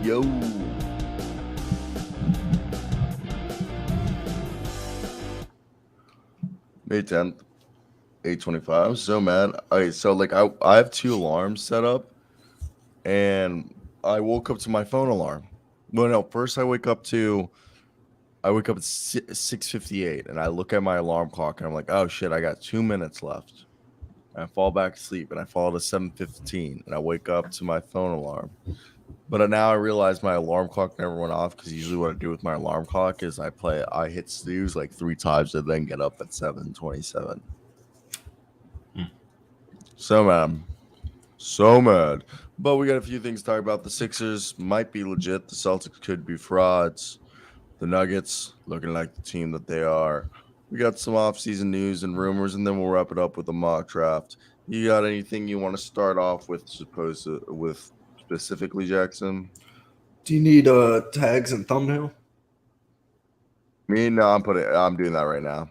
Yo. May 10th, 8:25. I'm so mad. Okay, so like I have two alarms set up, and I woke up to my phone alarm. Well, no, first I wake up at 6:58, and I look at my alarm clock, and I'm like, oh shit, I got 2 minutes left. And I fall back asleep, and I fall to 7:15, and I wake up to my phone alarm. But now I realize my alarm clock never went off, because usually what I do with my alarm clock is I hit snooze like 3 times and then get up at 7:27. So mad. But we got a few things to talk about. The Sixers might be legit. The Celtics could be frauds. The Nuggets looking like the team that they are. We got some offseason news and rumors, and then we'll wrap it up with a mock draft. You got anything you want to start off with specifically, Jackson? Do you need tags and thumbnail? No, I'm doing that right now.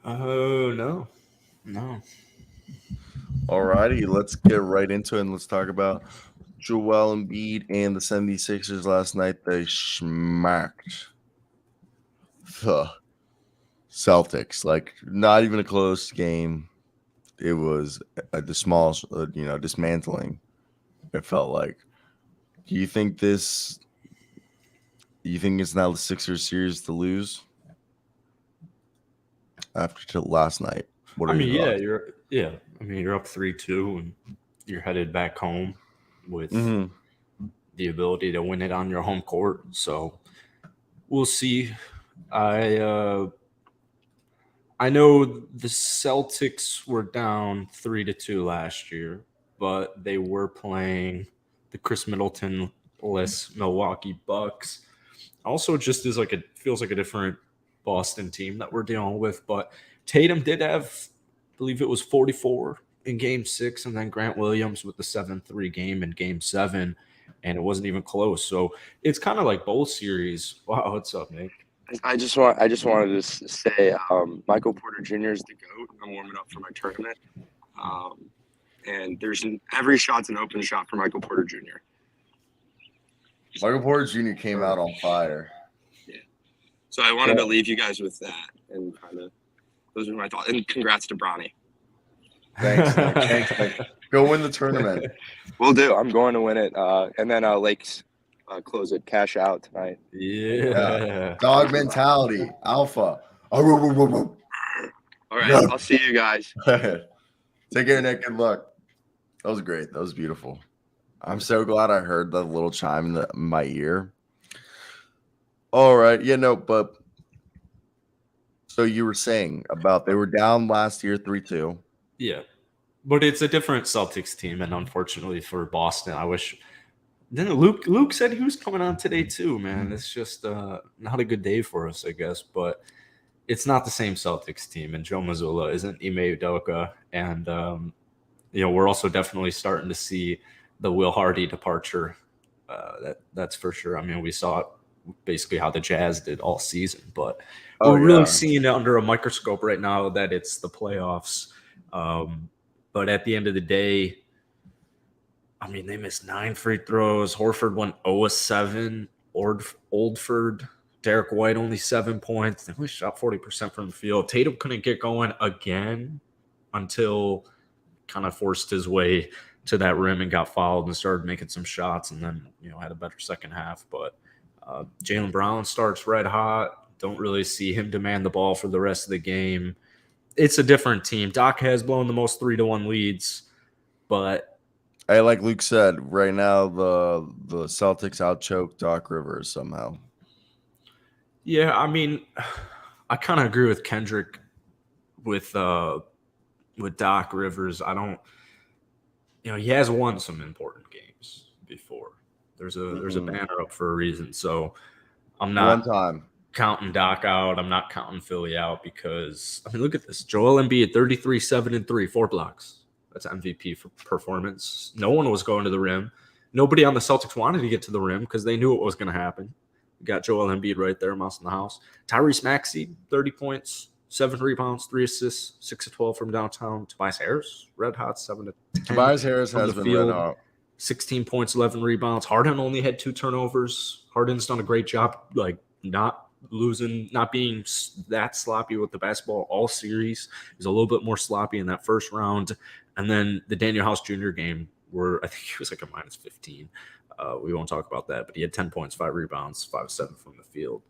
Oh, no. Alrighty, let's get right into it, and let's talk about Joel Embiid and the 76ers last night. They smacked the Celtics. Like, not even a close game. It was the small, dismantling. It felt like. Do you think it's now the Sixers series to lose after last night? What are your thoughts? You're up 3-2 and you're headed back home with the ability to win it on your home court. So we'll see. I know the Celtics were down 3-2 last year, but they were playing the Chris Middleton-less Milwaukee Bucks. Also, just feels like a different Boston team that we're dealing with. But Tatum did have, I believe it was 44 in Game 6, and then Grant Williams with the 7-3 game in Game 7, and it wasn't even close. So it's kind of like both series. Wow, what's up, Nick? I just wanted to say Michael Porter Jr. is the GOAT. I'm warming up for my tournament. And every shot's an open shot for Michael Porter Jr. Michael Porter Jr. came out on fire. Yeah. So I wanted to leave you guys with that, and kind of those are my thoughts. And congrats to Bronny. Thanks. Go win the tournament. Will do. I'm going to win it. And then Lakes close it, cash out tonight. Yeah. Dog mentality, alpha. All right, I'll see you guys. Take care, Nick. Good luck. That was great. That was beautiful. I'm so glad I heard the little chime in my ear. All right. But so you were saying about they were down last year 3-2. Yeah. But it's a different Celtics team, and unfortunately for Boston, I wish. Then Luke said he was coming on today too, man. It's just not a good day for us, I guess. But it's not the same Celtics team, and Joe Mazzulla isn't Ime Udoka, and we're also definitely starting to see the Will Hardy departure. That's for sure. I mean, we saw it basically how the Jazz did all season, but we're really seeing it under a microscope right now that it's the playoffs. But at the end of the day, I mean, they missed 9 free throws. Horford went 0-7. Oldford, Derek White only 7 points. They only shot 40% from the field. Tatum couldn't get going again until kind of forced his way to that rim and got fouled and started making some shots, and then had a better second half. But Jaylen Brown starts red hot. Don't really see him demand the ball for the rest of the game. It's a different team. Doc has blown the most 3-1 leads, but like Luke said, right now the Celtics outchoked Doc Rivers somehow. Yeah, I mean, I kind of agree with Kendrick with Doc Rivers. I don't, he has won some important games before. There's a banner up for a reason. So I'm not one time counting Doc out. I'm not counting Philly out because, I mean, look at this. Joel Embiid, 33, 7-3, 4 blocks. That's MVP for performance. No one was going to the rim. Nobody on the Celtics wanted to get to the rim because they knew what was going to happen. You got Joel Embiid right there, mouse in the house. Tyrese Maxey, 30 points, 7 rebounds, 3 assists, 6 of 12 from downtown. Tobias Harris, red hot, 7 to 10. Tobias Harris has been red hot. 16 points, 11 rebounds. Harden only had 2 turnovers. Harden's done a great job, like not losing, not being that sloppy with the basketball all series. He's a little bit more sloppy in that first round. And then the Daniel House Jr. game where I think he was like a minus 15. We won't talk about that, but he had 10 points, 5 rebounds, 5 of 7 from the field.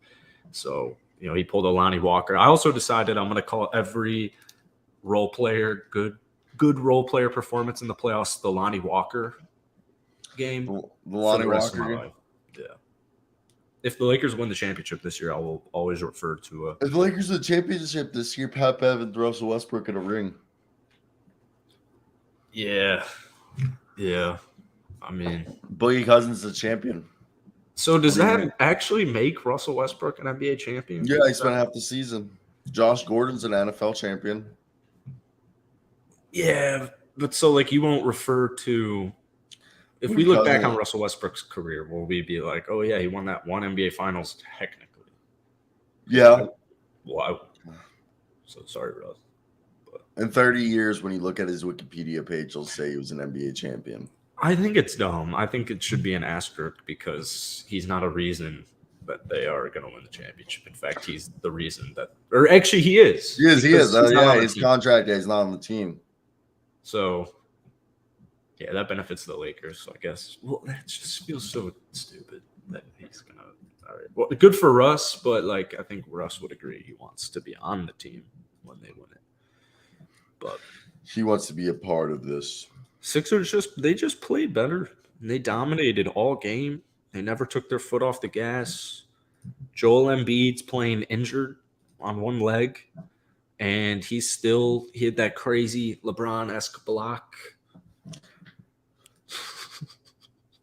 So, he pulled a Lonnie Walker. I also decided I'm going to call every role player, good role player performance in the playoffs, the Lonnie Walker game. The Lonnie for the rest of Walker my game. life. Yeah. If the Lakers win the championship this year, I will always refer to If the Lakers win the championship this year, Pat Bev and Russell Westbrook in a ring. Yeah. I mean, Boogie Cousins the champion. so does What do you that mean? actually make Russell Westbrook an NBA champion? Yeah, he spent half the season. Josh Gordon's an NFL champion. Yeah, but so like you won't refer to if we Boogie look back Cousins- on Russell Westbrook's career, will we be like, oh yeah, he won that one NBA Finals technically? Yeah. Wow. So sorry, Russ. In 30 years, when you look at his Wikipedia page, he'll say he was an NBA champion. I think it's dumb. I think it should be an asterisk because he's not a reason that they are going to win the championship. In fact, he's the reason that, or actually, he is. He is. Because he's not on the His team. contract day is not on the team. So, yeah, that benefits the Lakers. So I guess. Well, that just feels so stupid that he's gonna. All right. Well, good for Russ, but like I think Russ would agree he wants to be on the team when they win it. But He wants to be a part of this. Sixers just played better. They dominated all game. They never took their foot off the gas. Joel Embiid's playing injured on one leg, and he had that crazy LeBron-esque block.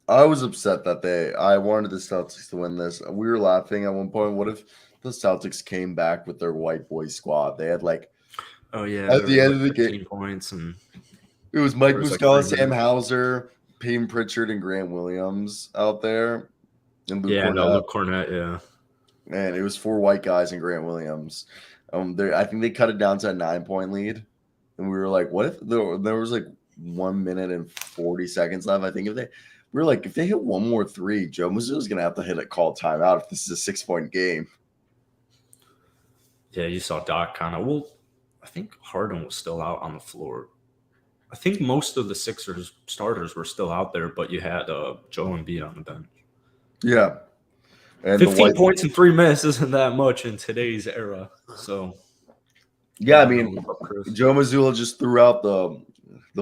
I was upset that I wanted the Celtics to win this. We were laughing at one point. What if the Celtics came back with their white boy squad? They had like Oh yeah, At the there end was, of the like, game- 15 points and it was Mike There was, like, Muscala, 3 Sam minutes. Hauser, Peyton Pritchard, and Grant Williams out there. And Luke Cornett. Luke Cornett, yeah. Man, it was 4 white guys and Grant Williams. I think they cut it down to a 9-point lead, and we were like, "What if there was like 1 minute and 40 seconds left?" I think if they hit one more 3, Joe Mazzulla's gonna have to hit a call timeout if this is a 6-point game. Yeah, you saw Doc kind of. Well, I think Harden was still out on the floor. I think most of the Sixers starters were still out there, but you had Joe Embiid on the bench. Yeah, and 15 points in 3 minutes isn't that much in today's era. So Yeah, I mean, Chris. Joe Mazzulla just threw out the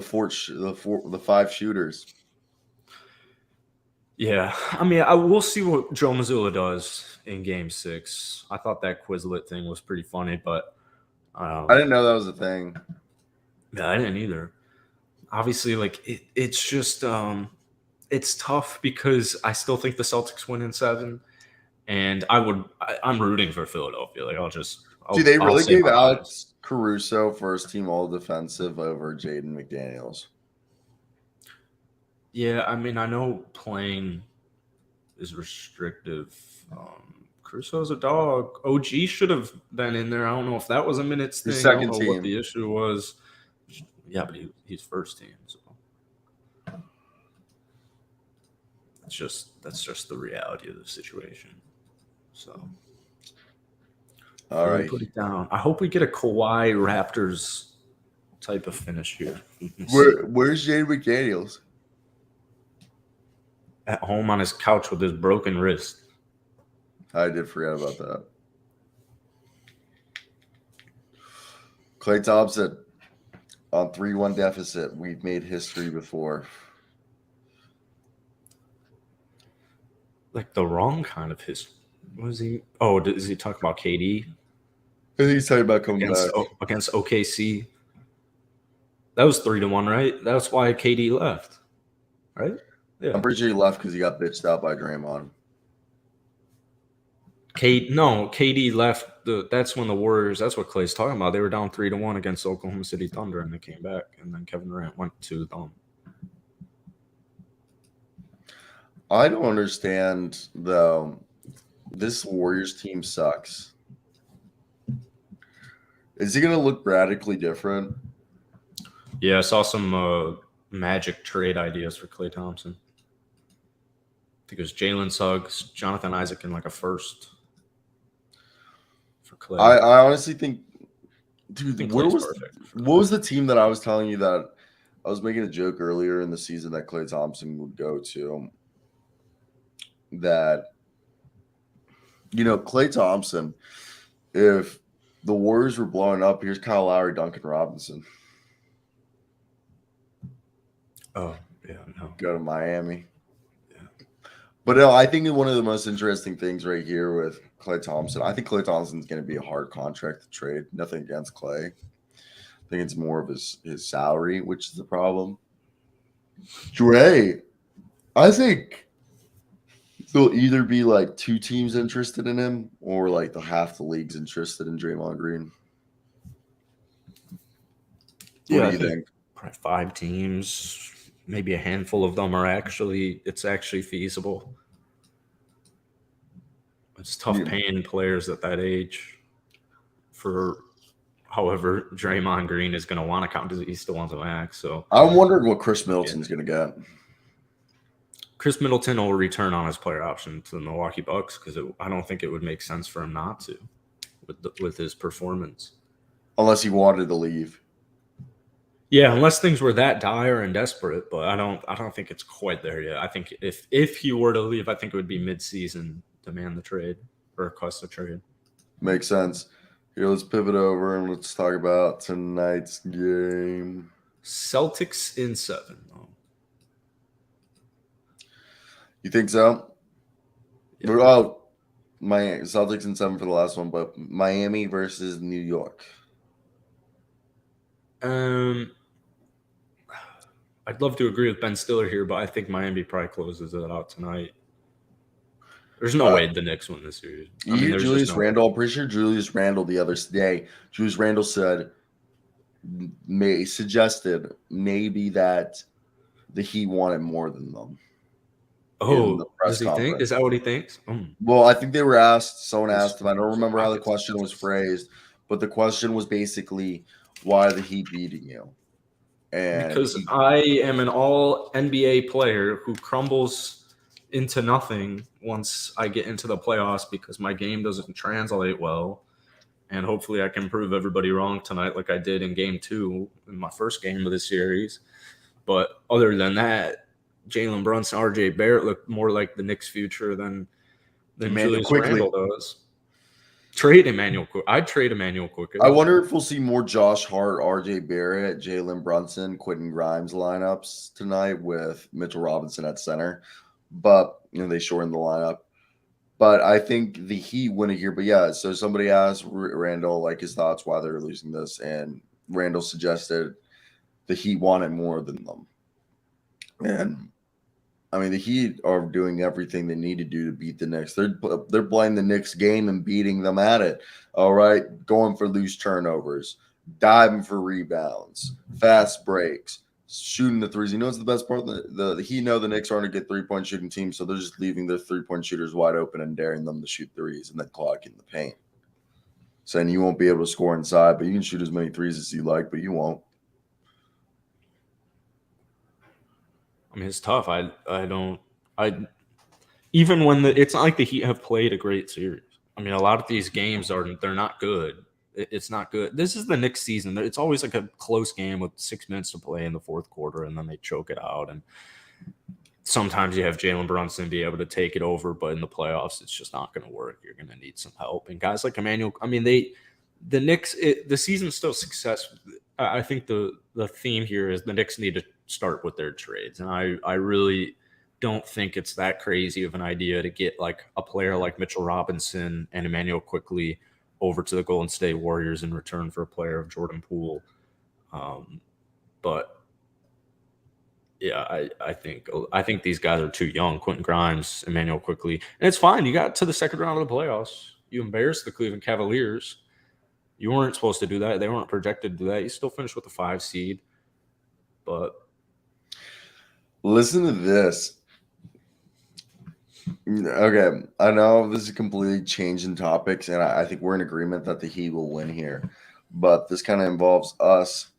5 shooters. Yeah, I mean, we'll see what Joe Mazzulla does in Game 6. I thought that Quizlet thing was pretty funny, but I didn't know that was a thing. yeah, I didn't either. Obviously, like it's just it's tough because I still think the Celtics win in 7, and I'm rooting for Philadelphia. Like Dude, they I'll really say gave my Alex Caruso first team all defensive over Jaden McDaniels. Yeah, I mean, I know playing is restrictive. Crusoe's a dog. OG should have been in there. I don't know if that was a minutes thing. His I second don't know what team. the issue was. Yeah, but he's first team. So that's just the reality of the situation. So All really right. put it down. I hope we get a Kawhi Raptors type of finish here. Where's Jaden McDaniels? At home on his couch with his broken wrist. I did forget about that. Klay Thompson on 3-1 deficit. We've made history before. Like the wrong kind of history. Was he? Oh, is he talking about KD I think he's talking about coming back. against OKC? That was 3-1, right? That's why KD left, right? Yeah. I'm pretty sure he left because he got bitched out by Draymond. KD left. That's when the Warriors. That's what Clay's talking about. They were down 3-1 against Oklahoma City Thunder, and they came back. And then Kevin Durant went to them. I don't understand though. This Warriors team sucks. Is he going to look radically different? Yeah, I saw some Magic trade ideas for Klay Thompson. I think it was Jalen Suggs, Jonathan Isaac, and like a first for Klay. I honestly think, dude, I think where Klay's was perfect for what was the team that I was telling you that I was making a joke earlier in the season that Klay Thompson would go to? That, Klay Thompson, if the Warriors were blowing up, here's Kyle Lowry, Duncan Robinson. Oh, yeah, no. Go to Miami. But no, I think one of the most interesting things right here with Klay Thompson, I think Klay Thompson's going to be a hard contract to trade. Nothing against Klay. I think it's more of his salary, which is the problem. Dre, I think there'll either be like two teams interested in him or like half the league's interested in Draymond Green. What do you think? Probably 5 teams. Maybe a handful of them it's actually feasible. It's tough paying players at that age for however Draymond Green is going to want to come because he still wants to max. So I'm wondering what Chris Middleton's going to get. Chris Middleton will return on his player option to the Milwaukee Bucks because I don't think it would make sense for him not to with his performance. Unless he wanted to leave. Yeah, unless things were that dire and desperate, but I don't think it's quite there yet. I think if he were to leave, I think it would be mid-season, demand the trade or request the trade. Makes sense. Here, let's pivot over and let's talk about tonight's game. Celtics in 7. Though. You think so? Yeah. Oh, Celtics in 7 for the last one, but Miami versus New York. I'd love to agree with Ben Stiller here, but I think Miami probably closes it out tonight. There's no way the Knicks win this series. Julius Randle, I'm pretty sure Julius Randle the other day, Julius Randle suggested maybe that the Heat wanted more than them. Oh, does he think? Is that what he thinks? Well, I think they were asked, someone asked him, I don't remember how the question was phrased, but the question was basically, why are the Heat beating you? And because I am an all NBA player who crumbles into nothing once I get into the playoffs because my game doesn't translate well. And hopefully I can prove everybody wrong tonight like I did in game 2 in my first game of the series. But other than that, Jalen Brunson, RJ Barrett look more like the Knicks' future than Julius Randle does. Trade Emmanuel Quick. I'd trade Emmanuel Quick. I wonder if we'll see more Josh Hart, RJ Barrett, Jalen Brunson, Quentin Grimes lineups tonight with Mitchell Robinson at center. But they shortened the lineup. But I think the Heat win it here. But yeah, so somebody asked Randall like his thoughts why they're losing this, and Randall suggested the Heat wanted more than them. And I mean, the Heat are doing everything they need to do to beat the Knicks. They're playing the Knicks game and beating them at it. All right, going for loose turnovers, diving for rebounds, fast breaks, shooting the threes. You know what's the best part? The Heat know the Knicks aren't a good 3-point shooting team, so they're just leaving their 3-point shooters wide open and daring them to shoot threes and then clogging the paint. Saying you won't be able to score inside, but you can shoot as many threes as you like, but you won't. I mean, it's tough. Even when it's not like the Heat have played a great series. I mean, a lot of these games they're not good. It's not good. This is the Knicks season. It's always like a close game with 6 minutes to play in the fourth quarter, and then they choke it out. And sometimes you have Jalen Brunson be able to take it over, but in the playoffs, it's just not going to work. You're going to need some help. And guys like Emmanuel, I mean, the Knicks, the season's still success. I think the theme here is the Knicks need to start with their trades. And I really don't think it's that crazy of an idea to get like a player like Mitchell Robinson and Emmanuel Quickly over to the Golden State Warriors in return for a player of Jordan Poole. But yeah, I think these guys are too young. Quentin Grimes, Emmanuel Quickly. And it's fine. You got to the second round of the playoffs. You embarrassed the Cleveland Cavaliers. You weren't supposed to do that. They weren't projected to do that. You still finished with a 5 seed. But listen to this. Okay, I know this is a completely changing topics, and I think we're in agreement that the Heat will win here. But this kind of involves us.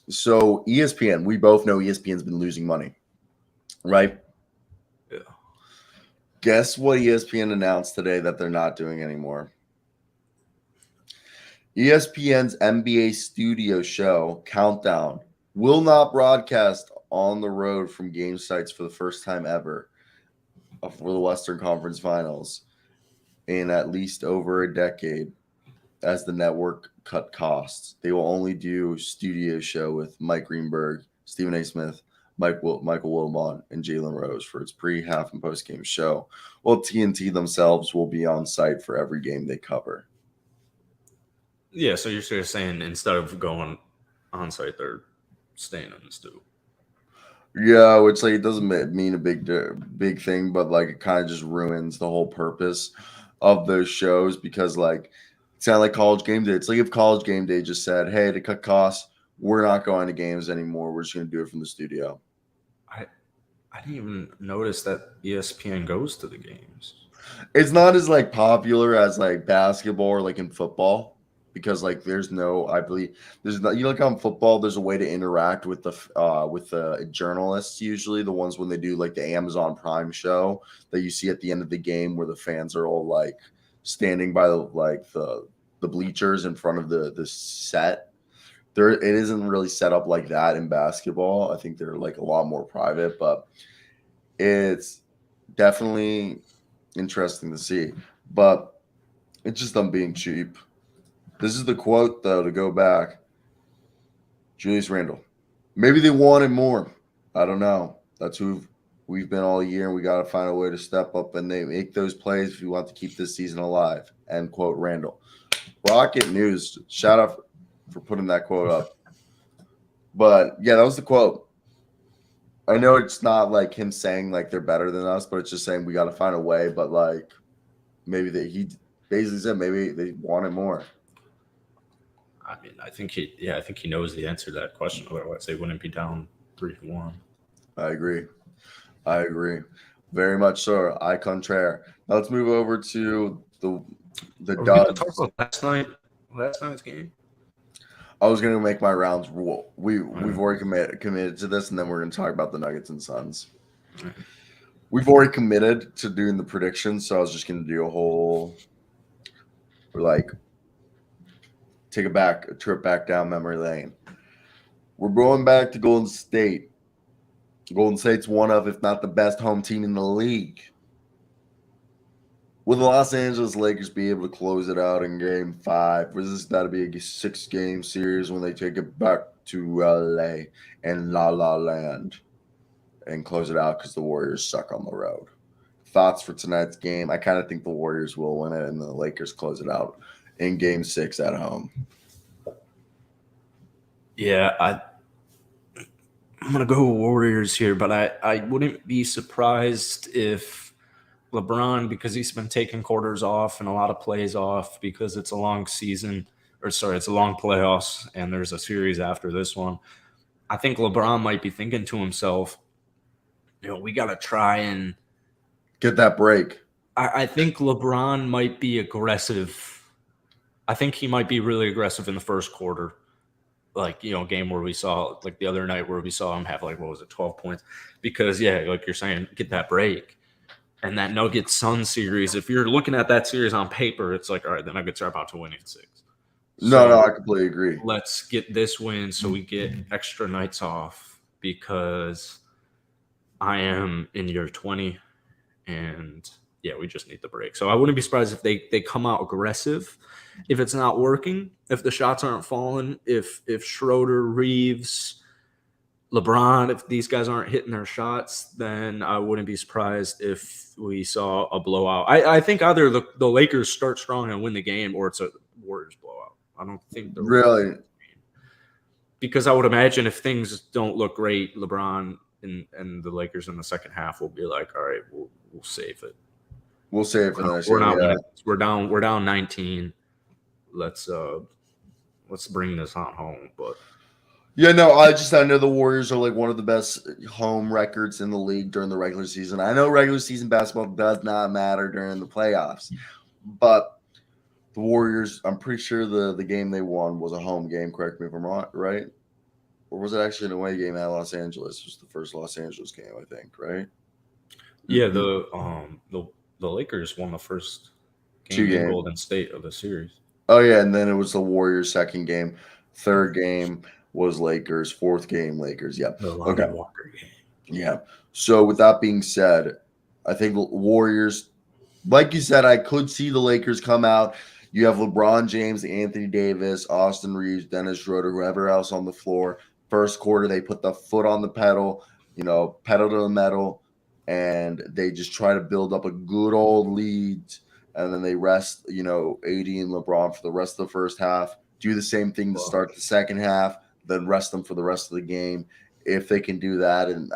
So ESPN, we both know ESPN's been losing money, right? Yeah. Guess what ESPN announced today that they're not doing anymore? ESPN's NBA studio show, Countdown, will not broadcast on the road from game sites for the first time ever for the Western Conference Finals in at least over a decade as the network cut costs. They will only do studio show with Mike Greenberg, Stephen A. Smith, Michael Wilbon, and Jalen Rose for its pre, half, and post-game show. Well, TNT themselves will be on site for every game they cover. Yeah, so you're sort of saying instead of going on site, they're staying in the studio. Yeah, which like it doesn't mean a big thing, but like it kind of just ruins the whole purpose of those shows because like it's kind of like College Game Day. It's like if College Game Day just said, "Hey, to cut costs, we're not going to games anymore. We're just going to do it from the studio." I didn't even notice that ESPN goes to the games. It's not as like popular as like basketball or like in football because like there's no, I believe there's not. You look on football, there's a way to interact with the journalists. Usually, the ones when they do like the Amazon Prime show that you see at the end of the game where the fans are all like standing by the bleachers in front of the set. There, it isn't really set up like that in basketball. I think they're like a lot more private, but it's definitely interesting to see. But it's just them being cheap. This is the quote, though, to go back. Julius Randle. Maybe they wanted more. I don't know. That's who we've been all year, and we got to find a way to step up and they make those plays if we want to keep this season alive. End quote, Randle. Rocket News. Shout out for putting that quote up. But, yeah, that was the quote. I know it's not like him saying like they're better than us, but it's just saying we got to find a way. But like maybe he basically said maybe they wanted more. I mean, I think he knows the answer to that question. Otherwise, they wouldn't be down 3-1. I agree. Very much so. I contraire. Now let's move over to the Are we going to Dubs. talk about last night's game? I was going to make my rounds. We've already committed to this, and then we're going to talk about the Nuggets and Suns. Right. We've already committed to doing the predictions, so I was just going to do a whole take a trip back down memory lane. We're going back to Golden State. Golden State's one of, if not the best home team in the league. Will the Los Angeles Lakers be able to close it out in Game 5? Was this got to be a 6-game series when they take it back to LA and La La Land and close it out because the Warriors suck on the road? Thoughts for tonight's game? I kind of think the Warriors will win it and the Lakers close it out in Game 6 at home. Yeah, I'm going to go Warriors here, but I wouldn't be surprised if LeBron, because he's been taking quarters off and a lot of plays off because it's a long season, it's a long playoffs, and there's a series after this one. I think LeBron might be thinking to himself, we got to try and get that break. I think LeBron might be aggressive. I think he might be really aggressive in the first quarter. Game where we saw, like the other night where we saw him have 12 points. Because, like you're saying, get that break. And that Nuggets Suns series, if you're looking at that series on paper, it's like, all right, the Nuggets are about to win in 6. No, I completely agree. Let's get this win so we get extra nights off because I am in year 20 and we just need the break. So I wouldn't be surprised if they come out aggressive. If it's not working, if the shots aren't falling, if Schroeder, Reeves, LeBron, if these guys aren't hitting their shots, then I wouldn't be surprised if we saw a blowout. I think either the Lakers start strong and win the game or it's a Warriors blowout. I don't think really, because I would imagine if things don't look great, LeBron and the Lakers in the second half will be like, all right, we'll save it. We'll save it for the next game. We're down 19. Let's bring this on home. But I know the Warriors are like one of the best home records in the league during the regular season. I know regular season basketball does not matter during the playoffs, but the Warriors, I'm pretty sure the game they won was a home game. Correct me if I'm wrong, right? or was it actually an away game at Los Angeles? It was the first Los Angeles game, I think, right? Yeah, Mm-hmm. the Lakers won the first Two game in games. Golden State of the series. Oh yeah, and then it was the Warriors' second game. Third game was Lakers. Fourth game, Lakers. Yep. The Lonnie Okay. Walker game. Yeah. So with that being said, I think Warriors, like you said, I could see the Lakers come out. You have LeBron James, Anthony Davis, Austin Reeves, Dennis Schroeder, whoever else on the floor. First quarter, they put the foot on the pedal, pedal to the metal, and they just try to build up a good old lead. And then they rest, AD and LeBron for the rest of the first half. Do the same thing to start the second half, then rest them for the rest of the game. If they can do that and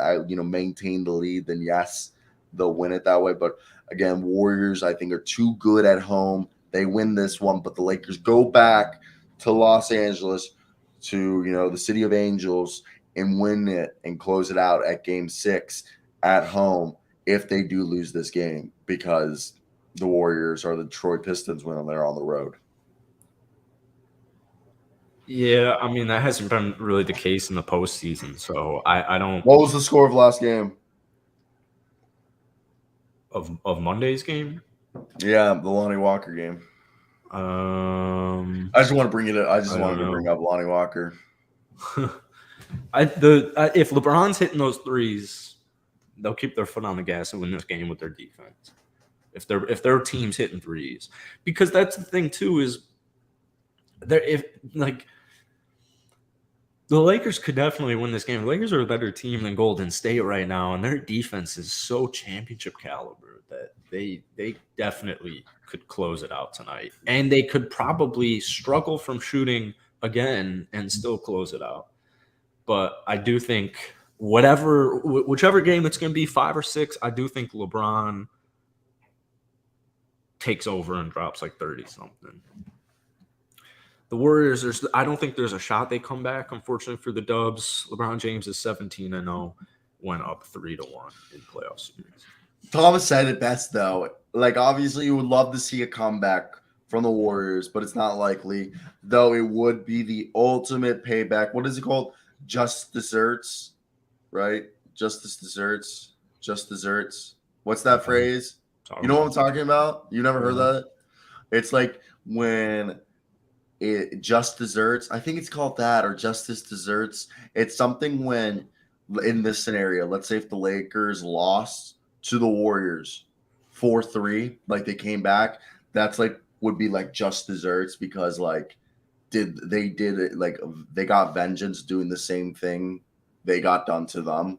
maintain the lead, then yes, they'll win it that way. But again, Warriors, I think, are too good at home. They win this one, but the Lakers go back to Los Angeles, to the City of Angels, and win it and close it out at Game 6 at home if they do lose this game, because the Warriors are the Detroit Pistons when they're on the road. Yeah, I mean, that hasn't been really the case in the postseason, so I don't. What was the score of last game? Of Monday's game? Yeah, the Lonnie Walker game. I just want to bring it up. I just wanted to bring up Lonnie Walker. If LeBron's hitting those threes, they'll keep their foot on the gas and win this game with their defense. If their team's hitting threes, because that's the thing too, is the Lakers could definitely win this game. The Lakers are a better team than Golden State right now, and their defense is so championship caliber that they definitely could close it out tonight. And they could probably struggle from shooting again and still close it out. But I do think whichever game it's going to be, 5 or 6, I do think LeBron takes over and drops like 30-something. The Warriors, I don't think there's a shot they come back, unfortunately, for the Dubs. LeBron James is 17-0, went up 3-1 in playoff series. Thomas said it best, though. Obviously, you would love to see a comeback from the Warriors, but it's not likely, though it would be the ultimate payback. What is it called? Just desserts, right? Justice desserts. Just desserts. What's that phrase? You know what I'm talking about? You never heard that? It's like when it just desserts. I think it's called that, or justice desserts. It's something when, in this scenario, let's say if the Lakers lost to the Warriors 4-3, they came back, that's would be just desserts, because they got vengeance doing the same thing they got done to them.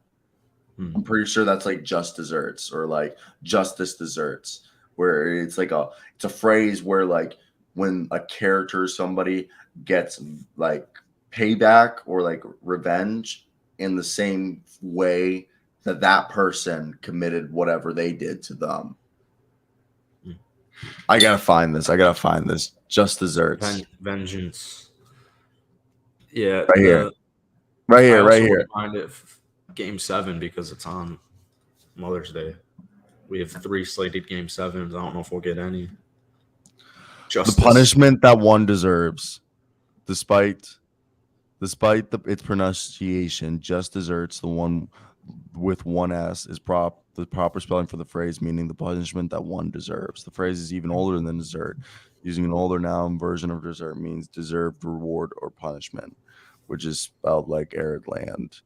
I'm pretty sure that's just desserts, or justice desserts, where it's it's a phrase where when a character or somebody gets payback or revenge in the same way that person committed whatever they did to them. I gotta find this. Just desserts. Vengeance. Yeah. Right here. Find it Game 7 because it's on Mother's Day. We have 3 slated Game 7s. I don't know if we'll get any. Justice. The punishment that one deserves, despite its pronunciation, just desserts, the one with one S, is the proper spelling for the phrase, meaning the punishment that one deserves. The phrase is even older than dessert. Using an older noun version of dessert means deserved reward or punishment, which is spelled like arid land.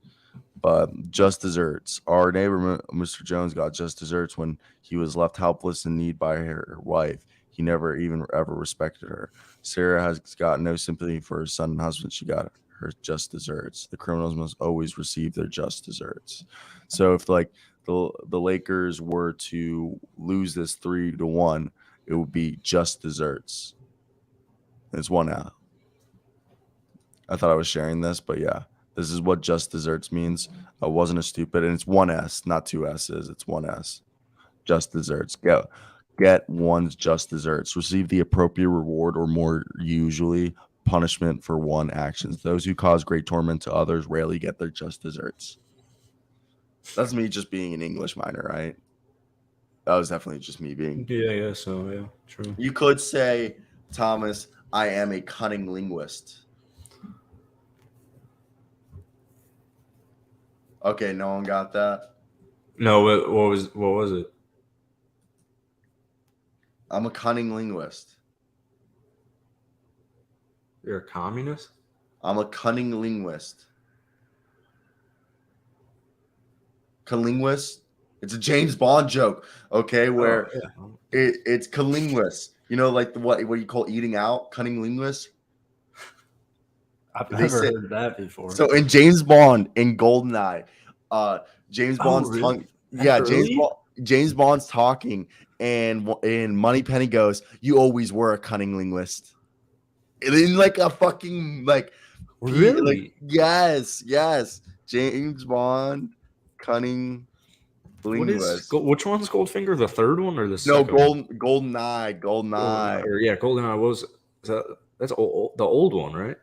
But just desserts. Our neighbor, Mr. Jones, got just desserts when he was left helpless in need by her wife. He never even ever respected her. Sarah has got no sympathy for her son and husband. She got her just desserts. The criminals must always receive their just desserts. So if the Lakers were to lose this 3-1, it would be just desserts. It's 1 out. I thought I was sharing this, but yeah, this is what just desserts means. I wasn't a stupid, and it's 1 S, not 2 S's. It's 1 S. Just desserts. Get one's just desserts. Receive the appropriate reward, or more usually punishment for one actions. Those who cause great torment to others rarely get their just desserts. That's me just being an English minor, right? That was definitely just me being. Yeah, so yeah, true. You could say, Thomas, I am a cunning linguist. Okay, no one got that. No, what was it? I'm a cunning linguist. You're a communist? I'm a cunning linguist. Cunlinguist? It's a James Bond joke, okay? Where it's cunlinguist. You know, like what you call eating out? Cunning linguist. I've They never say- heard that before. So in James Bond, in GoldenEye, James Bond's really? tongue. Yeah, Early? James Bond's talking, and Moneypenny goes, "You always were a cunning linguist." In like a fucking Really? like yes, James Bond, cunning What is linguist. which one's Goldfinger? The third one or the No, second? one? GoldenEye. Goldeneye was that's the old one, right?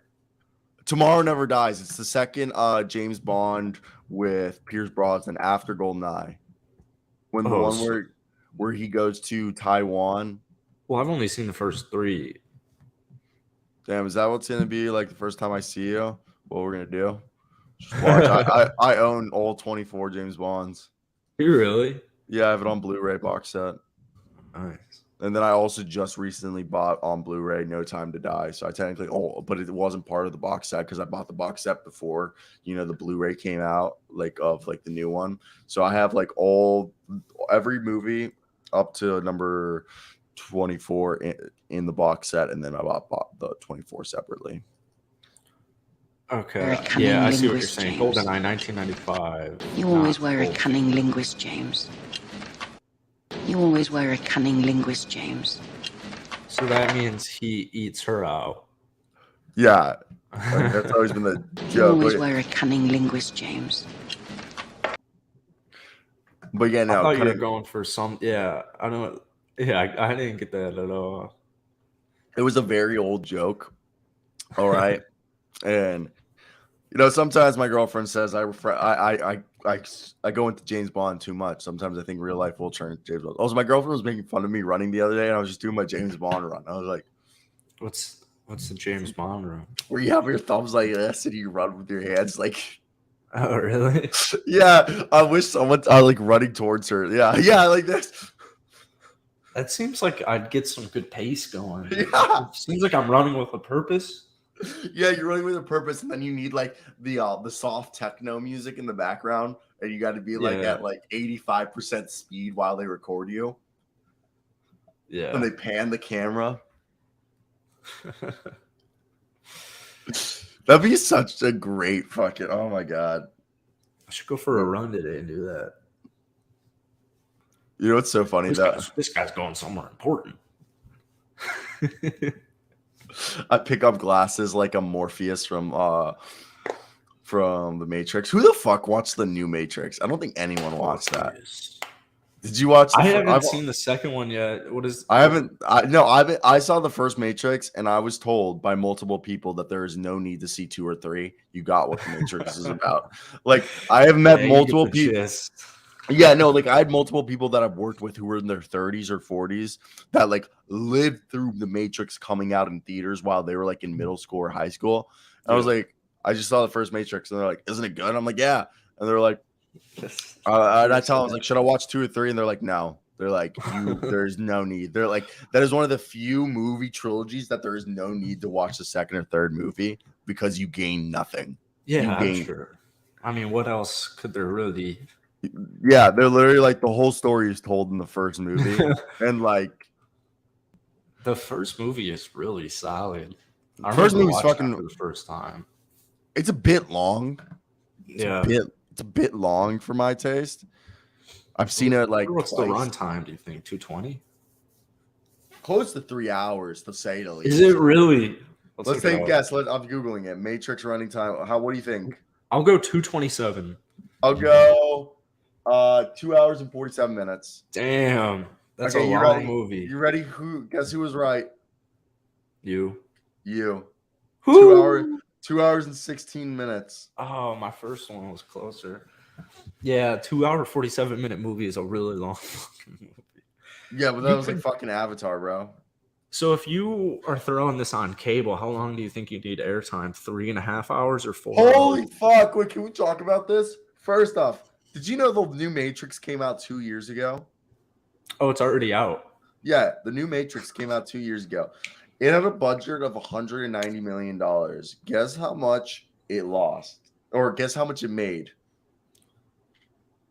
Tomorrow Never Dies. It's the second James Bond with Pierce Brosnan after GoldenEye. When the one where he goes to Taiwan. Well, I've only seen the first 3. Damn, is that what's gonna be like the first time I see you? What we're gonna do? Just watch. I own all 24 James Bonds. You really? Yeah, I have it on Blu-ray box set. Nice. And then I also just recently bought on Blu-ray No Time to Die. So I technically but it wasn't part of the box set because I bought the box set before, the Blu-ray came out, of the new one. So I have every movie up to number 24 in the box set, and then I bought the 24 separately. Okay. Yeah, I see what you're saying. James. GoldenEye 1995. You always were a cunning linguist, James. You always were a cunning linguist, James. So that means he eats her out. Yeah. That's always been the You joke. always were a cunning linguist, James. But yeah, I no. thought you were going for some. Yeah, I know. Yeah, I didn't get that at all. It was a very old joke. All right. And sometimes my girlfriend says I go into James Bond too much. Sometimes I think real life will turn into James Bond. Also, my girlfriend was making fun of me running the other day, and I was just doing my James Bond run. I was like, What's the James Bond run? where you have your thumbs like this and you run with your hands like. Oh, really? Yeah, I wish someone running towards her. Yeah, like this. That seems like I'd get some good pace going. Yeah. It seems like I'm running with a purpose. Yeah, you're running with a purpose, and then you need the soft techno music in the background, and you got to be at 85% speed while they record you. Yeah. When they pan the camera. That'd be such a great fucking. Oh my god. I should go for a run today and do that. You know what's so funny? This guy's going somewhere important. I pick up glasses like a Morpheus from the Matrix. Who the fuck watched the new Matrix? I don't think anyone watched that. Did you watch? I haven't seen the second one yet. What is? I haven't. I saw the first Matrix, and I was told by multiple people that there is no need to see 2 or 3. You got what the Matrix is about. I have met multiple people. Yeah, no, I had multiple people that I've worked with who were in their 30s or 40s that lived through the Matrix coming out in theaters while they were in middle school or high school. And I was like, I just saw the first Matrix, and they're like, "Isn't it good?" I'm like, "Yeah," and they're like, and I tell them, I was like, "Should I watch 2 or 3?" And they're like, "No." They're like, "There's no need." They're like, that is one of the few movie trilogies that there is no need to watch the second or third movie because you gain nothing. Yeah, I'm sure. I mean, what else could there really? Yeah, they're literally the whole story is told in the first movie, and the first movie is really solid. First movie's fucking for the first time. It's a bit long. It's a bit long for my taste. I've seen it What's twice. the runtime? Do you think 220? Close to 3 hours to say the least. Is it really? Let's take a guess. I'm googling it. Matrix running time. What do you think? I'll go 227. I'll go 2 hours and 47 minutes. Damn, that's okay, a long movie. You ready? Guess who was right? You. Who? 2 hours and 16 minutes. Oh, my first one was closer. Yeah, 2 hour 47-minute movie is a really long movie. Yeah, but that was fucking Avatar, bro. So if you are throwing this on cable, how long do you think you need airtime? 3.5 hours or 4 hours? Holy fuck! Wait, can we talk about this? First off, did you know the new Matrix came out 2 years ago? Oh, it's already out. Yeah, the new Matrix came out 2 years ago. It had a budget of $190 million. Guess how much it lost? Or guess how much it made?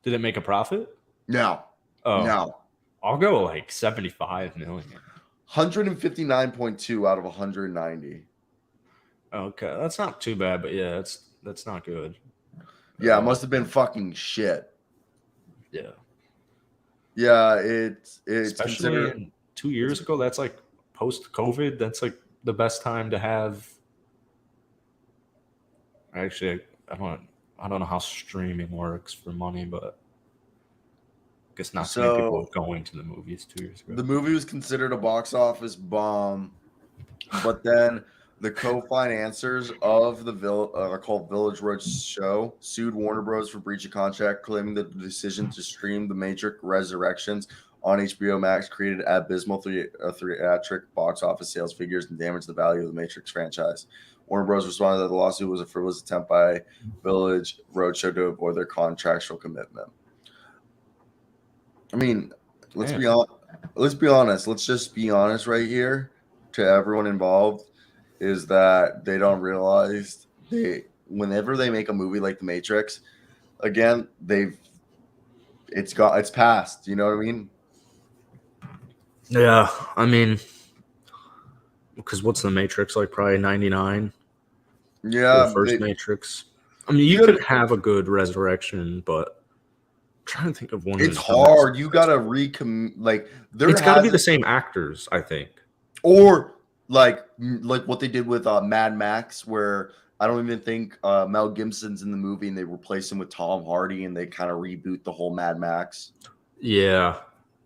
Did it make a profit? No. Oh, No. I'll go like 75 million. 159.2 out of 190. Okay, that's not too bad, but yeah, that's not good. Yeah, it must have been fucking shit. Yeah. Yeah, it's Especially considered 2 years ago, that's like post-COVID. That's like the best time to have. Actually, I don't know how streaming works for money, but I guess not too many people were going to the movies 2 years ago. the movie was considered a box office bomb, but then the co-financiers of the called Village Road Show sued Warner Bros. For breach of contract, claiming that the decision to stream The Matrix Resurrections on HBO Max created abysmal theatric box office sales figures and damaged the value of the Matrix franchise. Warner Bros. Responded that the lawsuit was a frivolous attempt by Village Roadshow to avoid their contractual commitment. I mean, let's be honest. Let's just be honest right here to everyone involved, is that they don't realize whenever they make a movie like The Matrix, again, it's past. You know what I mean? Yeah, I mean, because what's the Matrix like? Probably 99. Yeah, The first Matrix. I mean, you could have a good resurrection, but I'm trying to think of one. It's hard. You gotta It's got to be the same actors, I think. Or like what they did with Mad Max, where I don't even think Mel Gibson's in the movie, and they replace him with Tom Hardy, and they kind of reboot the whole Mad Max. Yeah.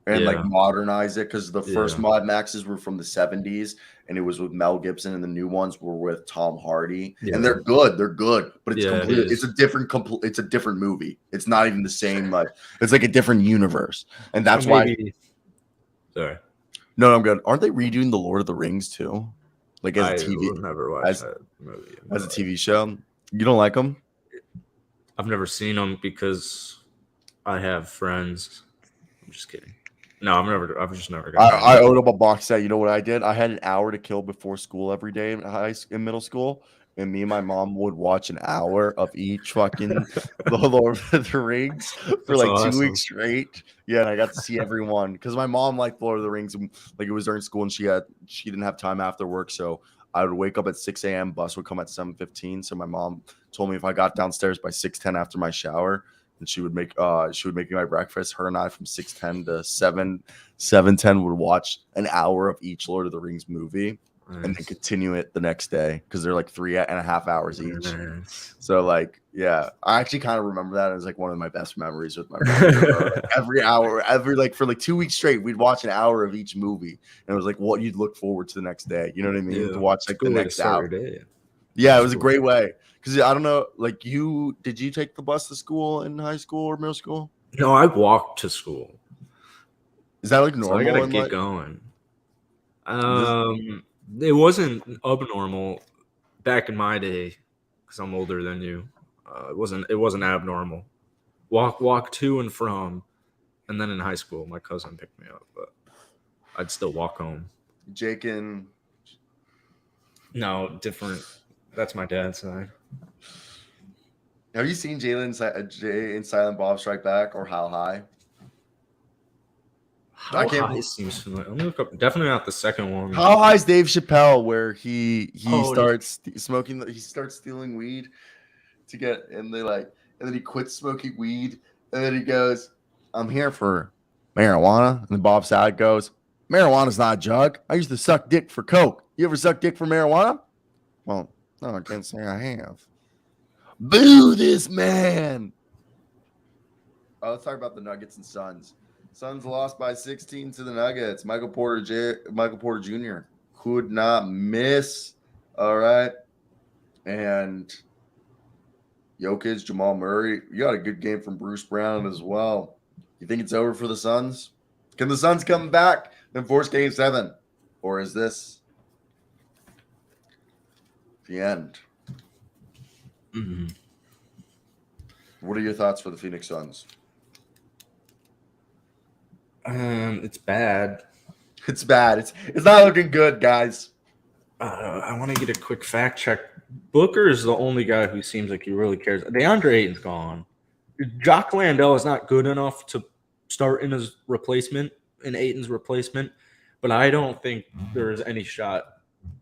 And like modernize it, because the first Mad Maxes were from the 70s, and it was with Mel Gibson, and the new ones were with Tom Hardy. And they're good, but it's completely it's a different movie. It's not even the same, like it's like a different universe. And that's why Sorry. No, I'm good. Aren't they redoing the Lord of the Rings too? Like as a TV, never watched that movie. As a TV show. You don't like them? I've never seen them because I have friends. I'm just kidding. No, I've just never got I owed up a box set. You know what I did? I had an hour to kill before school every day in middle school. And me and my mom would watch an hour of each fucking The Lord of the Rings for like 2 weeks straight. Yeah, and I got to see everyone because my mom liked Lord of the Rings. And, like, it was during school, and she didn't have time after work, so I would wake up at 6 a.m. Bus would come at 7:15. So my mom told me if I got downstairs by 6:10 after my shower, and she would make me my breakfast. Her and I from 6:10 to 7:10 would watch an hour of each Lord of the Rings movie. Nice. And then continue it the next day because they're like 3.5 hours each. Nice. So like, yeah, I actually kind of remember that as like one of my best memories with my brother. Every hour, for like 2 weeks straight, we'd watch an hour of each movie, and it was like what you'd look forward to the next day. You know what I mean? To watch like the next hour. Yeah, it was a great way because I don't know, like did you take the bus to school in high school or middle school? No, I walked to school. Is that like normal? So I gotta get going. It wasn't abnormal back in my day because I'm older than you. It wasn't abnormal. Walk to and from, and then in high school, my cousin picked me up, but I'd still walk home. Jake and no, different. That's my dad's side. Have you seen Jay and Silent Bob Strike Back or How High? How High seems familiar. Let me look up. Definitely not the second one. How High is Dave Chappelle, where he starts smoking. He starts stealing weed to get, and then he quits smoking weed, and then he goes, "I'm here for marijuana," and then Bob Saget goes, "Marijuana's not a drug. I used to suck dick for coke. You ever suck dick for marijuana?" Well, no, I can't say I have. Boo this man. Let's talk about the Nuggets and Suns. Suns lost by 16 to the Nuggets. Michael Porter Jr. could not miss. All right. And Jokic, Jamal Murray. You got a good game from Bruce Brown as well. You think it's over for the Suns? Can the Suns come back and force Game 7? Or is this the end? Mm-hmm. What are your thoughts for the Phoenix Suns? It's bad. It's bad. It's not looking good, guys. I want to get a quick fact check. Booker is the only guy who seems like he really cares. DeAndre Ayton's gone. Jock Landale is not good enough to start in his replacement, in Ayton's replacement, but I don't think there's any shot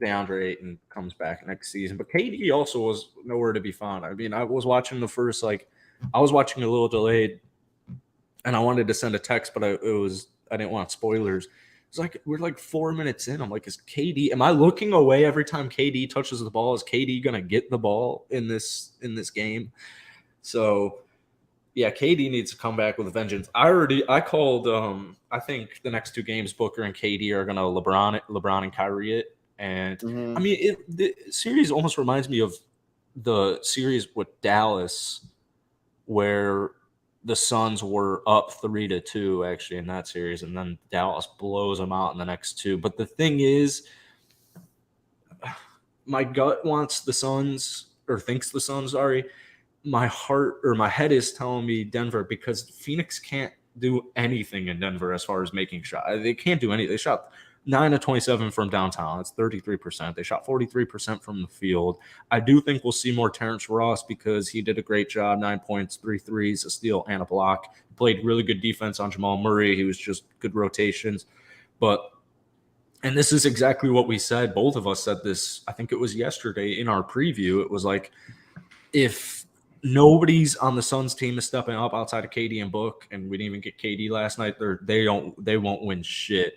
DeAndre Ayton comes back next season. But KD also was nowhere to be found. I mean, I was watching a little delayed, and I wanted to send a text, but I didn't want spoilers. It's like we're like 4 minutes in. I'm like, is KD? Am I looking away every time KD touches the ball? Is KD gonna get the ball in this game? So, yeah, KD needs to come back with a vengeance. I called. I think the next two games, Booker and KD are gonna LeBron and Kyrie it. And I mean, the series almost reminds me of the series with Dallas, where the Suns were up 3-2 actually in that series, and then Dallas blows them out in the next two. But the thing is, my gut wants the Suns, or thinks the Suns. Sorry, my heart or my head is telling me Denver, because Phoenix can't do anything in Denver as far as making shots. They can't do anything. They shot 9 of 27 from downtown. That's 33%. They shot 43% from the field. I do think we'll see more Terrence Ross because he did a great job. 9 points, 3 threes, a steal, and a block. He played really good defense on Jamal Murray. He was just good rotations. And this is exactly what we said. Both of us said this, I think it was yesterday in our preview. It was like, if nobody's on the Suns team is stepping up outside of KD and Book, and we didn't even get KD last night, they won't win shit.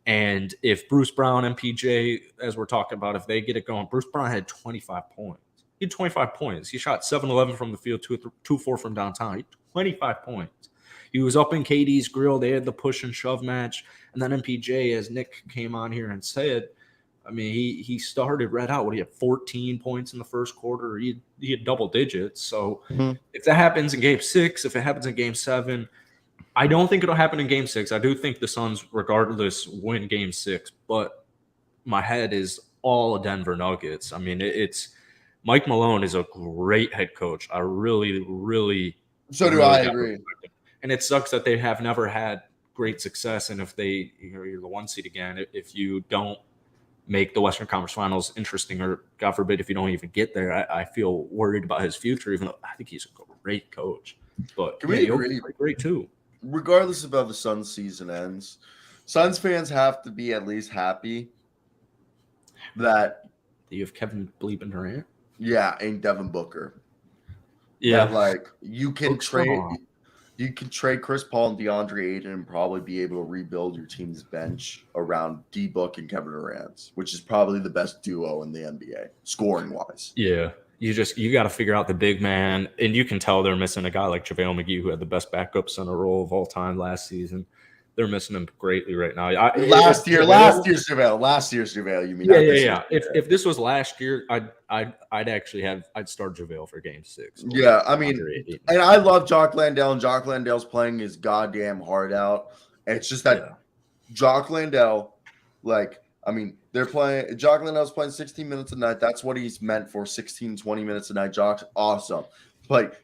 And if Bruce Brown and MPJ, as we're talking about, if they get it going, Bruce Brown had 25 points. He had 25 points. He shot 7-11 from the field, 2-4 from downtown. He had 25 points. He was up in KD's grill. They had the push and shove match. And then MPJ, as Nick came on here and said, I mean, he started right out. He had 14 points in the first quarter. He had double digits. So if that happens in game 6, if it happens in game 7, I don't think it'll happen in game 6. I do think the Suns, regardless, win game 6. But my head is all Denver Nuggets. I mean, it's Mike Malone is a great head coach. I really, really. So do I agree. And it sucks that they have never had great success. And if you're the 1 seed again, if you don't make the Western Conference Finals interesting, or God forbid, if you don't even get there, I feel worried about his future, even though I think he's a great coach. But Can we agree? Great too. Regardless of how the Suns season ends, Suns fans have to be at least happy that you have Kevin Bleepin Durant. Yeah, and Devin Booker. Yeah, that, like you can trade Chris Paul and DeAndre Ayton and probably be able to rebuild your team's bench around D Book and Kevin Durant, which is probably the best duo in the NBA scoring wise. Yeah. You got to figure out the big man, and you can tell they're missing a guy like JaVale McGee, who had the best backup center role of all time last season. They're missing him greatly right now. Last year's JaVale. You mean? Yeah. If this was last year, I'd start JaVale for game 6. Yeah, I mean, and I love Jock Landale, and Jock Landale's playing his goddamn heart out. And it's just that Jock Landale, Jock Landale's playing 16 minutes a night. That's what he's meant for, 16, 20 minutes a night. Jock's awesome. But,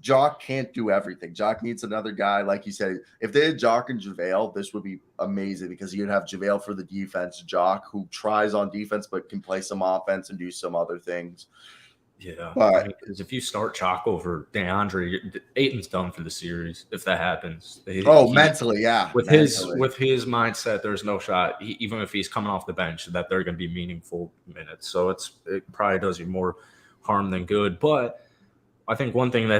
Jock can't do everything. Jock needs another guy. Like you said, if they had Jock and JaVale, this would be amazing because you'd have JaVale for the defense, Jock, who tries on defense but can play some offense and do some other things. Yeah, because if you start Jock over DeAndre, Ayton's done for the series if that happens. Mentally, yeah. With his mindset, there's no shot, even if he's coming off the bench, that they're going to be meaningful minutes. So it probably does you more harm than good. But I think one thing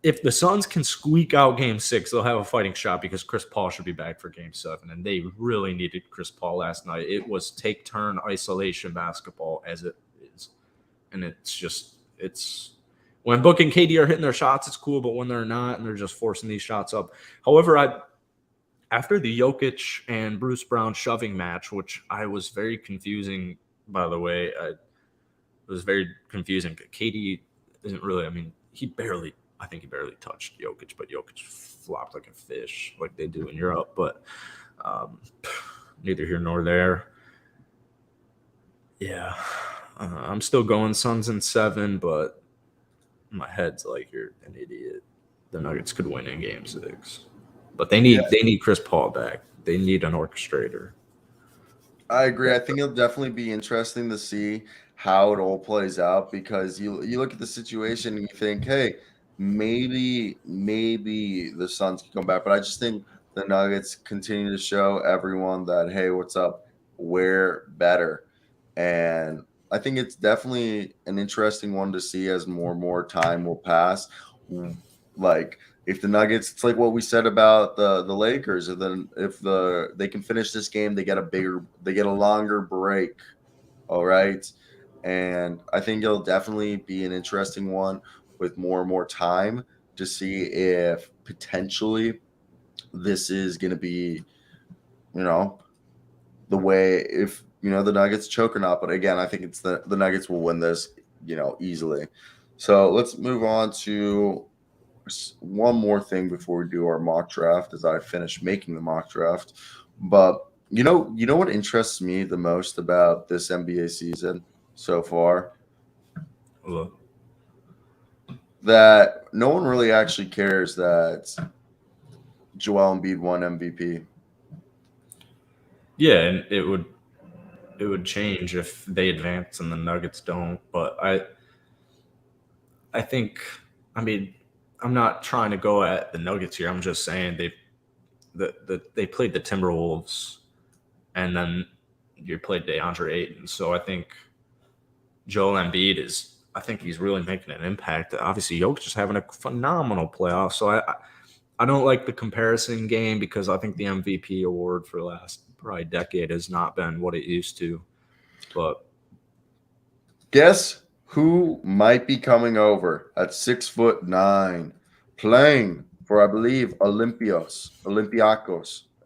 if the Suns can squeak out game 6, they'll have a fighting shot because Chris Paul should be back for game 7. And they really needed Chris Paul last night. It was take turn isolation basketball as it is. And it's when Book and KD are hitting their shots, it's cool. But when they're not and they're just forcing these shots up. However, after the Jokic and Bruce Brown shoving match, which I was very confusing, by the way, it was very confusing. KD isn't really, I think he barely touched Jokic, but Jokic flopped like a fish like they do in Europe. But neither here nor there. Yeah. I'm still going Suns in 7, but my head's like, you're an idiot. The Nuggets could win in Game 6, but they need Chris Paul back. They need an orchestrator. I agree. I think it'll definitely be interesting to see how it all plays out because you look at the situation and you think, hey, maybe the Suns can come back, but I just think the Nuggets continue to show everyone that, hey, what's up? We're better, and I think it's definitely an interesting one to see as more and more time will pass. Like if the Nuggets, it's like what we said about the Lakers, and then if they can finish this game, they get a longer break. All right. And I think it'll definitely be an interesting one with more and more time to see if potentially this is going to be, the way if, the Nuggets choke or not. But again, I think it's the Nuggets will win this, easily. So let's move on to one more thing before we do our mock draft as I finish making the mock draft. But you know what interests me the most about this NBA season so far? Look, That no one really actually cares that Joel Embiid won MVP. yeah, and it would change if they advance and the Nuggets don't. But I think, I mean, I'm not trying to go at the Nuggets here. I'm just saying they played the Timberwolves, and then you played DeAndre Ayton. So I think Joel Embiid I think he's really making an impact. Obviously, Jokic is having a phenomenal playoff. So I don't like the comparison game because I think the MVP award for the last probably decade has not been what it used to. But Guess who might be coming over at 6'9", playing for, I believe, Olympiacos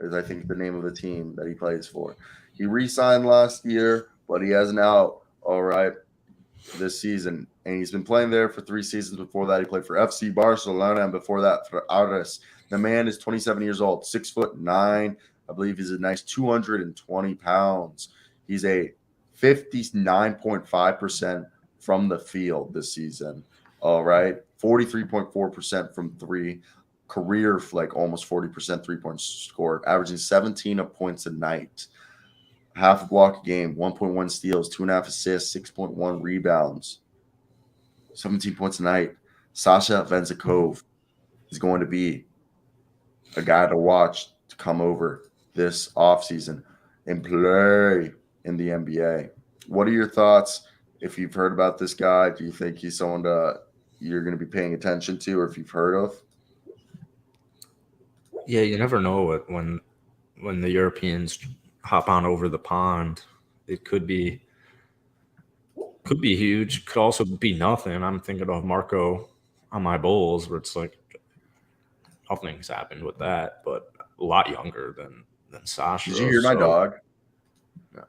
is I think the name of the team that he plays for. He re-signed last year, but he has an out. All right, this season, and he's been playing there for 3 seasons. Before that, he played for FC Barcelona, and before that for Ares. The man is 27 years old, 6'9". I believe he's a nice 220 pounds. He's a 59.5% from the field this season. All right, 43.4% from three. Career like almost 40% 3-point score, averaging 17 points a night. Half a block a game, 1.1 steals, 2.5 assists, 6.1 rebounds, 17 points a night. Sasha Venzakov is going to be a guy to watch to come over this offseason and play in the NBA. What are your thoughts if you've heard about this guy? Do you think he's someone you're going to be paying attention to, or if you've heard of? yeah, you never know it when the Europeans hop on over the pond. It could be huge. Could also be nothing. I'm thinking of Marco on my Bulls, where it's like nothing's happened with that, but a lot younger than Sasha. Did you hear my so- dog? No.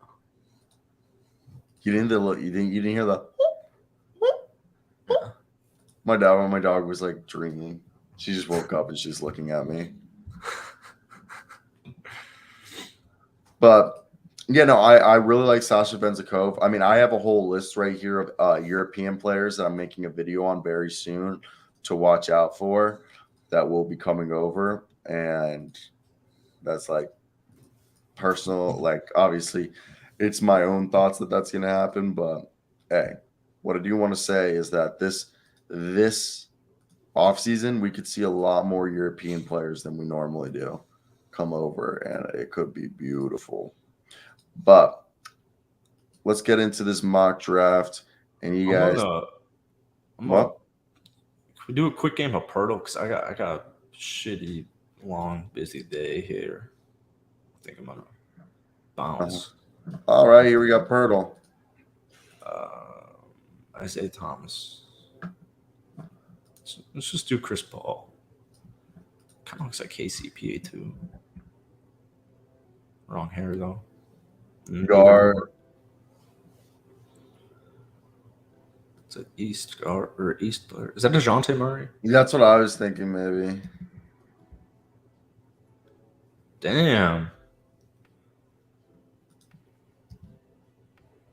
You didn't hear the. My dog was like dreaming. She just woke up and she's looking at me. But yeah, no, I really like Sasha Venzakov. I mean, I have a whole list right here of European players that I'm making a video on very soon to watch out for that will be coming over. And that's like personal, like obviously it's my own thoughts that's going to happen. But hey, what I do want to say is that this offseason, we could see a lot more European players than we normally do come over, and it could be beautiful. But let's get into this mock draft. And you guys, Can we do a quick game of Pirtle? Because I got a shitty, long, busy day here. I think I'm gonna bounce. All right, here we got Pirtle. Isaiah Thomas. Let's just do Chris Paul. Kind of looks like KCP too. Wrong hair though. Guard. It's an East guard or East player. Is that DeJounte Murray? That's what I was thinking, maybe. Damn.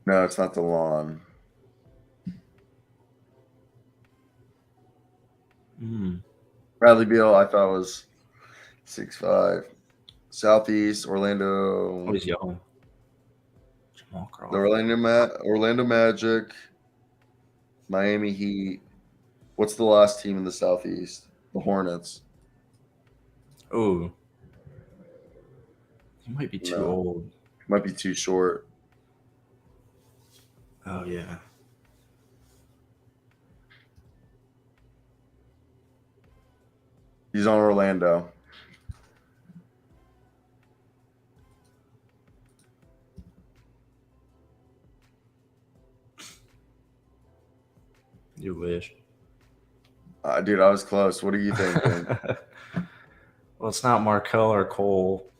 No, it's not the lawn. Bradley Beal, I thought was 6'5". Southeast, Orlando. Oh, he's young. Jamal The Crawford. Orlando Magic, Miami Heat. What's the last team in the Southeast? The Hornets. Oh, he might be too No. old. Might be too short. Oh yeah. He's on Orlando. You wish. Dude, I was close. What are you thinking? Well, it's not Markel or Cole.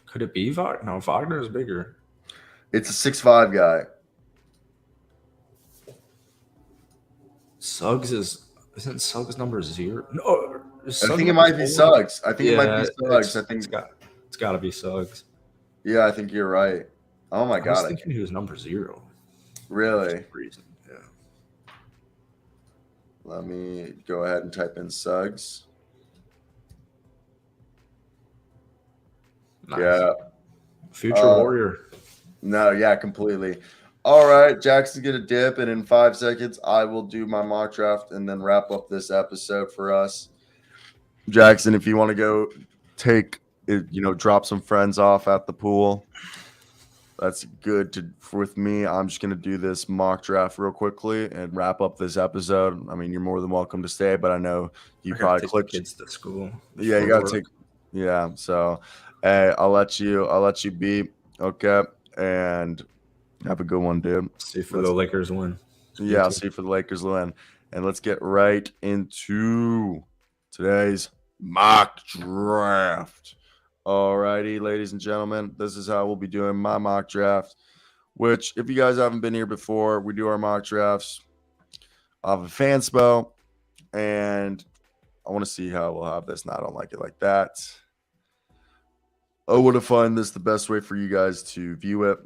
Could it be Wagner? No, Wagner is bigger. It's a 6'5" guy. Suggs isn't Suggs number 0? No, I think it might be Suggs. I think it might be Suggs. I think it's got to be Suggs. Yeah, I think you're right. Oh my I was god. thinking he was number 0. Really? For some reason. Yeah. Let me go ahead and type in Suggs. Nice. Yeah. Future Warrior. No, yeah, completely. All right, Jackson's gonna dip, and in 5 seconds, I will do my mock draft and then wrap up this episode for us. Jackson, if you want to go take it, drop some friends off at the pool, that's good with me. I'm just gonna do this mock draft real quickly and wrap up this episode. I mean, you're more than welcome to stay, but I know you probably take the kids to school. Yeah, you gotta take. Yeah, so hey, I'll let you be. Okay, and have a good one, dude. See for the Lakers win. Yeah, see for the Lakers win. And let's get right into today's mock draft. All righty, ladies and gentlemen, this is how we'll be doing my mock draft, which if you guys haven't been here before, we do our mock drafts off of Fanspo, and I want to see how we'll have this. No, I don't like it like that. I want to find this the best way for you guys to view it.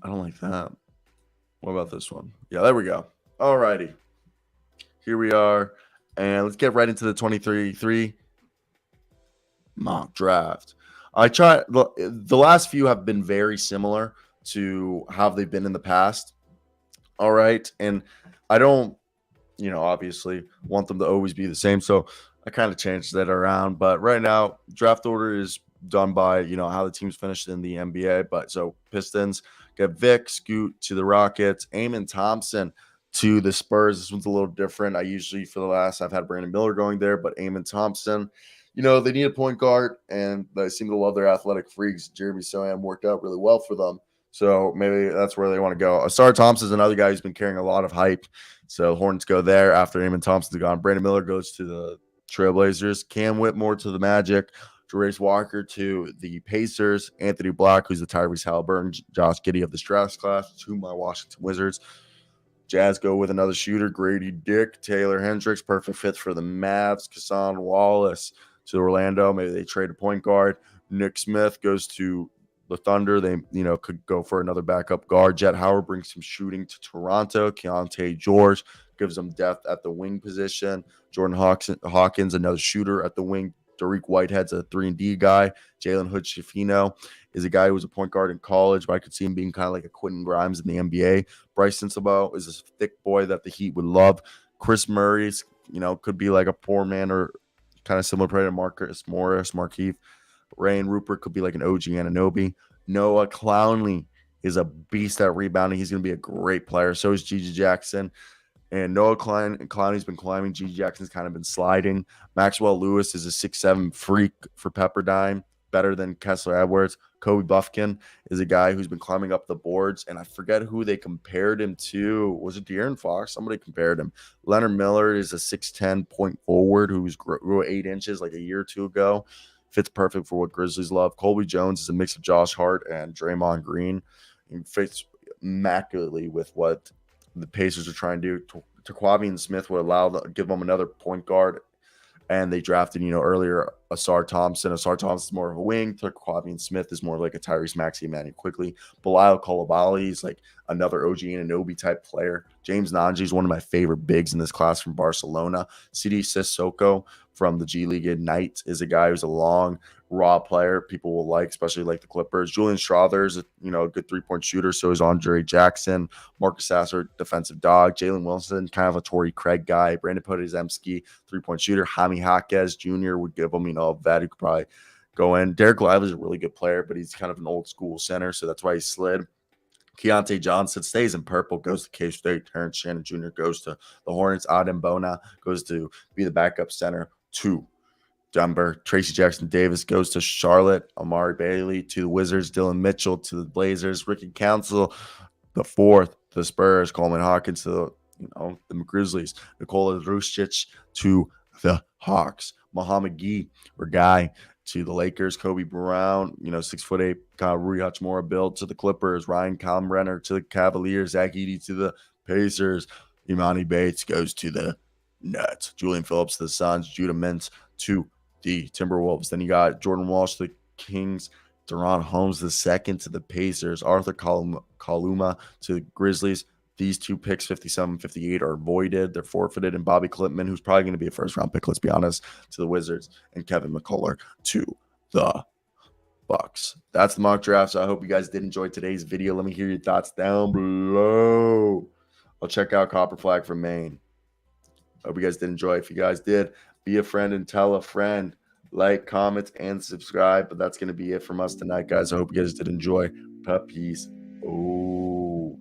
I don't like that. What about this one? Yeah, there we go. All righty. Here we are. And let's get right into the 23-3 mock draft. The last few have been very similar to how they've been in the past. All right. And I don't, obviously want them to always be the same. So I kind of changed that around. But right now, draft order is done by, how the teams finished in the NBA. But so Pistons get Vic, Scoot to the Rockets, Amen Thompson to the Spurs. This one's a little different. I've had Brandon Miller going there, but Amen Thompson, they need a point guard, and they seem to love their athletic freaks. Jeremy Sohan worked out really well for them. So maybe that's where they want to go. Asar Thompson is another guy who's been carrying a lot of hype. So Hornets go there after Amen Thompson's gone. Brandon Miller goes to the Trailblazers. Cam Whitmore to the Magic. Jarace Walker to the Pacers. Anthony Black, who's the Tyrese Halliburton. Josh Giddey of the draft class to my Washington Wizards. Jazz go with another shooter. Grady Dick. Taylor Hendricks. Perfect fit for the Mavs. Kassan Wallace to Orlando. Maybe they trade a point guard. Nick Smith goes to the Thunder. They, could go for another backup guard. Jet Howard brings some shooting to Toronto. Keontae George gives them depth at the wing position. Jordan Hawkins, another shooter at the wing. Dariq Whitehead's a 3-and-D guy. Jalen Hood-Schifino is a guy who was a point guard in college, but I could see him being kind of like a Quentin Grimes in the NBA. Bryson Sabo is a thick boy that the Heat would love. Chris Murray's, could be like a poor man or kind of similar player to Marcus Morris, Markieff. Rain Rupert could be like an OG Anunoby. Noah Clowney is a beast at rebounding. He's going to be a great player. So is Gigi Jackson. And Noah Clowney's been climbing. Gigi Jackson's kind of been sliding. Maxwell Lewis is a 6'7" freak for Pepperdine, better than Kessler Edwards. Kobe Buffkin is a guy who's been climbing up the boards, and I forget who they compared him to. Was it De'Aaron Fox? Somebody compared him. Leonard Miller is a 6'10" point forward who's grew 8 inches like a year or two ago. Fits perfect for what Grizzlies love. Colby Jones is a mix of Josh Hart and Draymond Green. He fits immaculately with what the Pacers are trying to do. Taquavian Smith would give them another point guard, and they drafted, earlier Asar Thompson. Asar Thompson is more of a wing. Quavian Smith is more like a Tyrese Maxey, Emmanuel quickly. Bilal Coulibaly is like another OG Anunoby type player. James Nanji is one of my favorite bigs in this class from Barcelona. Sidi Sissoko from the G League Ignite is a guy who's a long, raw player people will like, especially like the Clippers. Julian Strother's a good 3-point shooter, so is Andre Jackson. Marcus Sasser, defensive dog. Jalen Wilson, kind of a Torrey Craig guy. Brandon Podezemski, 3-point shooter. Jaime Jaquez Jr. would give him, a vet who could probably go in. Derek Lively is a really good player, but he's kind of an old school center, so that's why he slid. Keontae Johnson stays in purple, goes to K-State. Terrence Shannon Jr. goes to the Hornets. Adem Bona goes to be the backup center to Denver. Tracy Jackson Davis goes to Charlotte. Amari Bailey to the Wizards. Dylan Mitchell to the Blazers. Ricky Council, the fourth, to the Spurs. Coleman Hawkins to the Grizzlies. Nikola Vucevic to the Hawks. Muhammad Gee, or Guy, to the Lakers. Kobe Brown, 6'8", kind of Rui Hachimura build, to the Clippers. Ryan Kalmrenner to the Cavaliers. Zach Edey to the Pacers. Imani Bates goes to the Nets. Julian Phillips to the Suns. Judah Mintz to the Timberwolves. Then you got Jordan Walsh to the Kings. Deron Holmes II to the Pacers. Arthur Kaluma to the Grizzlies. These two picks, 57, 58, are voided. They're forfeited. And Bobby Clipman, who's probably going to be a first-round pick, let's be honest, to the Wizards. And Kevin McCullough to the Bucks. That's the mock draft. So I hope you guys did enjoy today's video. Let me hear your thoughts down below. I'll check out Copper Flag from Maine. Hope you guys did enjoy. If you guys did, be a friend and tell a friend. Like, comment, and subscribe. But that's going to be it from us tonight, guys. I hope you guys did enjoy. Peace out.